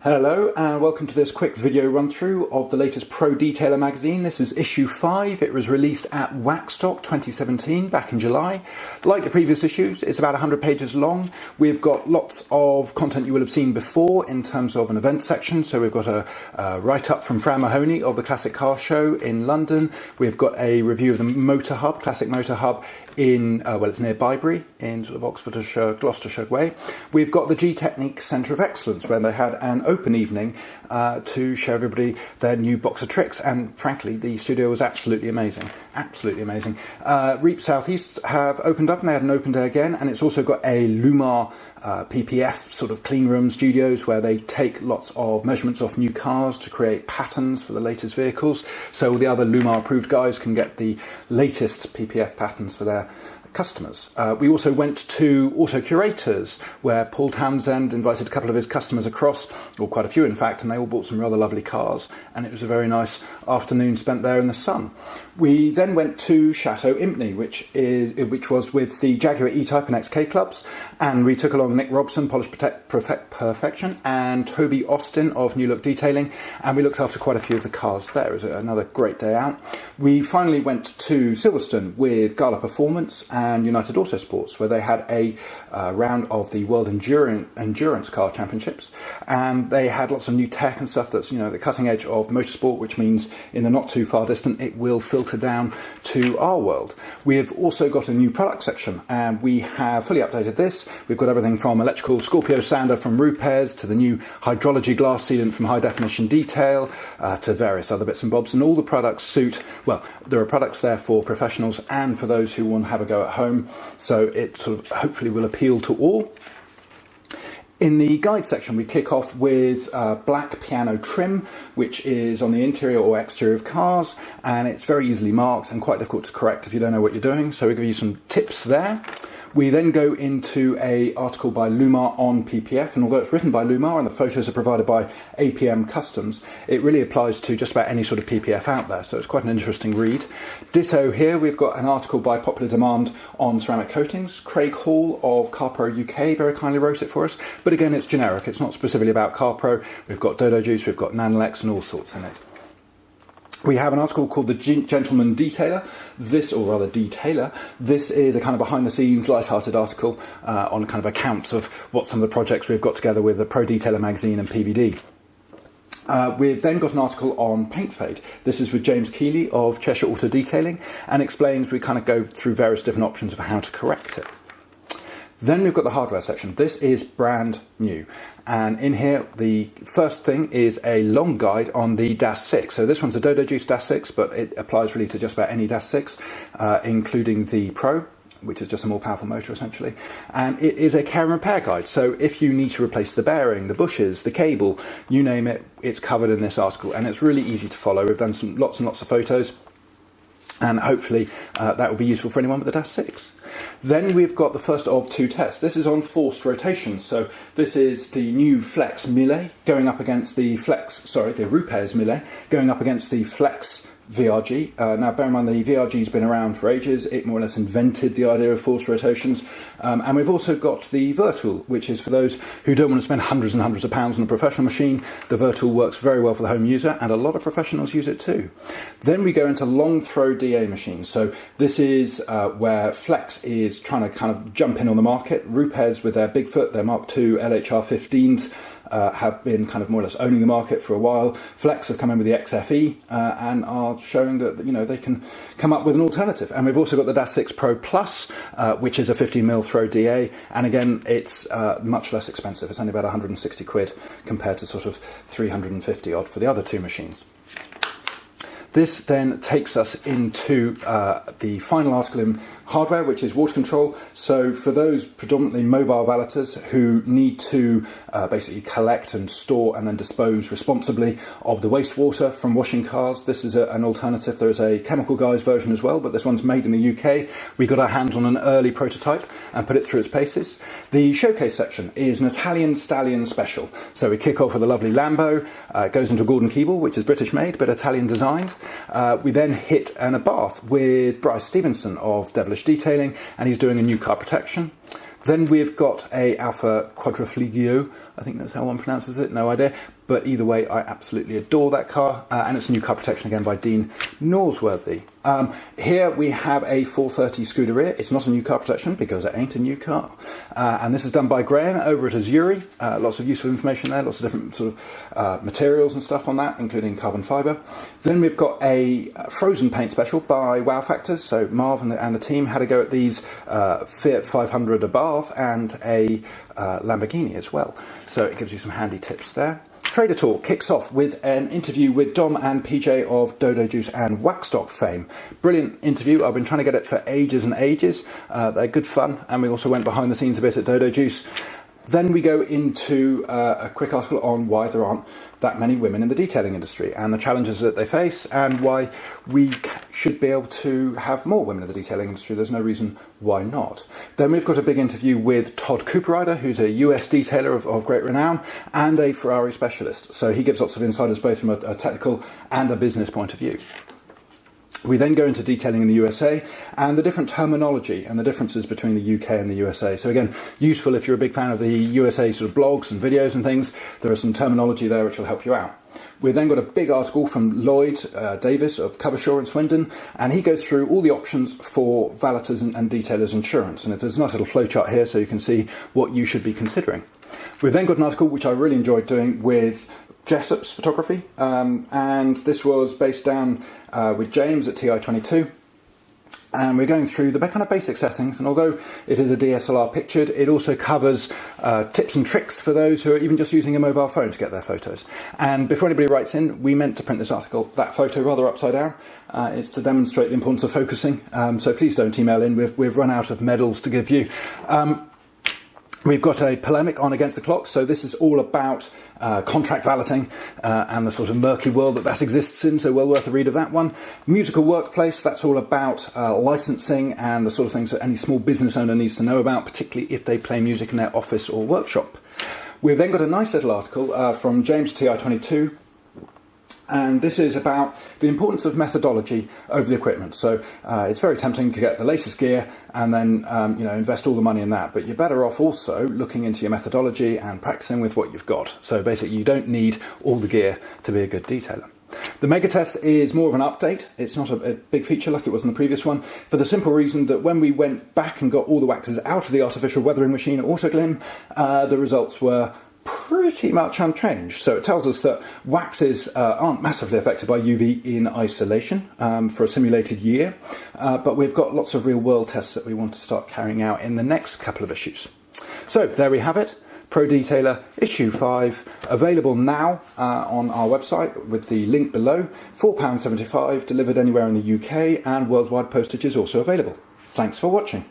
Hello and welcome to this quick video run through of the latest Pro Detailer magazine. This is issue 5. It was released at Waxstock 2017 back in July. Like the previous issues, it's about 100 pages long. We've got lots of content you will have seen before in terms of an event section. So we've got a write-up from Fran Mahoney of the Classic Car Show in London. We've got a review of the Motor Hub, Classic Motor Hub in, it's near Bybury in sort of Oxfordshire, Gloucestershire way. We've got the G-Technique Centre of Excellence where they had an open evening to show everybody their new box of tricks, and frankly the studio was absolutely amazing. Reap South East have opened up and they had an open day again, and it's also got a Lumar PPF sort of clean room studios where they take lots of measurements off new cars to create patterns for the latest vehicles, so the other Lumar approved guys can get the latest PPF patterns for their customers. We also went to Auto Curators where Paul Townsend invited a couple of his customers across, or quite a few in fact, and they all bought some rather lovely cars, and it was a very nice afternoon spent there in the sun. We then went to Chateau Impney, which was with the Jaguar E-Type and XK clubs, and we took along Nick Robson, Polish Perfection, and Toby Austin of New Look Detailing, and we looked after quite a few of the cars there. It was another great day out. We finally went to Silverstone with Gala Performance and United Autosports, where they had a round of the World Endurance Car Championships, and they had lots of new tech and stuff that's, the cutting edge of motorsport, which means in the not too far distant it will filter down to our world. We have also got a new product section, and we have fully updated this. We've got everything from electrical Scorpio sander from Rupes to the new hydrology glass sealant from High Definition Detail to various other bits and bobs, and all the products suit, there are products there for professionals and for those who want to have a go at home, so it sort of hopefully will appeal to all. In the guide section, we kick off with black piano trim, which is on the interior or exterior of cars, and it's very easily marked and quite difficult to correct if you don't know what you're doing, so we give you some tips there. We then go into an article by Lumar on PPF, and although it's written by Lumar and the photos are provided by APM Customs, it really applies to just about any sort of PPF out there, so it's quite an interesting read. Ditto here, we've got an article by popular demand on ceramic coatings. Craig Hall of CarPro UK very kindly wrote it for us, but again it's generic, it's not specifically about CarPro. We've got Dodo Juice, we've got Nanolex and all sorts in it. We have an article called The Gentleman Detailer. This is a kind of behind-the-scenes, light-hearted article on kind of accounts of what some of the projects we've got together with the Pro Detailer magazine and PVD. We've then got an article on paint fade. This is with James Keeley of Cheshire Auto Detailing, and explains, we kind of go through various different options of how to correct it. Then we've got the hardware section. This is brand new, and in here the first thing is a long guide on the DAS 6. So this one's a Dodo Juice DAS 6, but it applies really to just about any DAS 6, including the Pro, which is just a more powerful motor essentially, and it is a care and repair guide. So if you need to replace the bearing, the bushes, the cable, you name it, it's covered in this article, and it's really easy to follow. We've done lots and lots of photos, and hopefully that will be useful for anyone with a DAS 6. Then we've got the first of two tests. This is on forced rotation. So this is the new Flex Millet going up against the Rupes Millet going up against the Flex VRG. Now bear in mind the VRG's been around for ages. It more or less invented the idea of forced rotations. And we've also got the Virtual, which is for those who don't want to spend hundreds and hundreds of pounds on a professional machine. The Virtual works very well for the home user, and a lot of professionals use it too. Then we go into long throw DA machines. So this is where Flex is trying to kind of jump in on the market. Rupes with their Bigfoot, their Mark II LHR 15s, have been kind of more or less owning the market for a while. Flex have come in with the XFE and are showing that they can come up with an alternative. And we've also got the DAS 6 Pro Plus, which is a 15mm throw DA, and again it's much less expensive. It's only about 160 quid compared to sort of 350 odd for the other two machines. This then takes us into the final article in hardware, which is water control. So for those predominantly mobile valeters who need to basically collect and store and then dispose responsibly of the wastewater from washing cars, this is an alternative. There is a Chemical Guys version as well, but this one's made in the UK. We got our hands on an early prototype and put it through its paces. The showcase section is an Italian Stallion special. So we kick off with a lovely Lambo, goes into a Gordon Keeble, which is British made but Italian designed. We then hit an Abarth with Bryce Stevenson of Devilish Detailing, and he's doing a new car protection. Then we've got a Alpha Quadrifoglio, I think that's how one pronounces it, no idea. But either way, I absolutely adore that car, and it's a new car protection again by Dean Norsworthy. Here we have a 430 Scuderia. It's not a new car protection because it ain't a new car. And this is done by Graham over at Azuri. Lots of useful information there, lots of different sort of materials and stuff on that, including carbon fibre. Then we've got a frozen paint special by Wow Factors. So Marv and the team had a go at these Fiat 500 Abarth and a Lamborghini as well. So it gives you some handy tips there. Trader Talk kicks off with an interview with Dom and PJ of Dodo Juice and Waxstock fame. Brilliant interview. I've been trying to get it for ages and ages. They're good fun, and we also went behind the scenes a bit at Dodo Juice. Then we go into a quick article on why there aren't that many women in the detailing industry and the challenges that they face, and why we should be able to have more women in the detailing industry. There's no reason why not. Then we've got a big interview with Todd Cooperrider, who's a US detailer of great renown and a Ferrari specialist. So he gives lots of insiders both from a technical and a business point of view. We then go into detailing in the USA and the different terminology and the differences between the UK and the USA. So again, useful if you're a big fan of the USA sort of blogs and videos and things. There is some terminology there which will help you out. We've then got a big article from Lloyd Davis of Covershaw in Swindon, and he goes through all the options for valeters and detailers insurance. And there's a nice little flowchart here so you can see what you should be considering. We've then got an article which I really enjoyed doing with Jessup Photography, and this was based down with James at TI22, and we're going through the kind of basic settings. And although it is a DSLR pictured, it also covers tips and tricks for those who are even just using a mobile phone to get their photos. And before anybody writes in, we meant to print this article, that photo rather upside down. It's to demonstrate the importance of focusing, so please don't email in. We've run out of medals to give you. We've got a polemic on Against the Clock, so this is all about contract valeting and the sort of murky world that exists in, so well worth a read of that one. Musical Workplace, that's all about licensing and the sort of things that any small business owner needs to know about, particularly if they play music in their office or workshop. We've then got a nice little article from James TI22, and this is about the importance of methodology over the equipment. So it's very tempting to get the latest gear and then invest all the money in that, but you're better off also looking into your methodology and practicing with what you've got. So basically you don't need all the gear to be a good detailer. The Mega Test is more of an update. It's not a big feature like it was in the previous one, for the simple reason that when we went back and got all the waxes out of the artificial weathering machine at Autoglim, the results were pretty much unchanged. So it tells us that waxes aren't massively affected by UV in isolation for a simulated year, but we've got lots of real world tests that we want to start carrying out in the next couple of issues. So there we have it. Pro Detailer issue 5, available now on our website with the link below. £4.75, delivered anywhere in the UK, and worldwide postage is also available. Thanks for watching.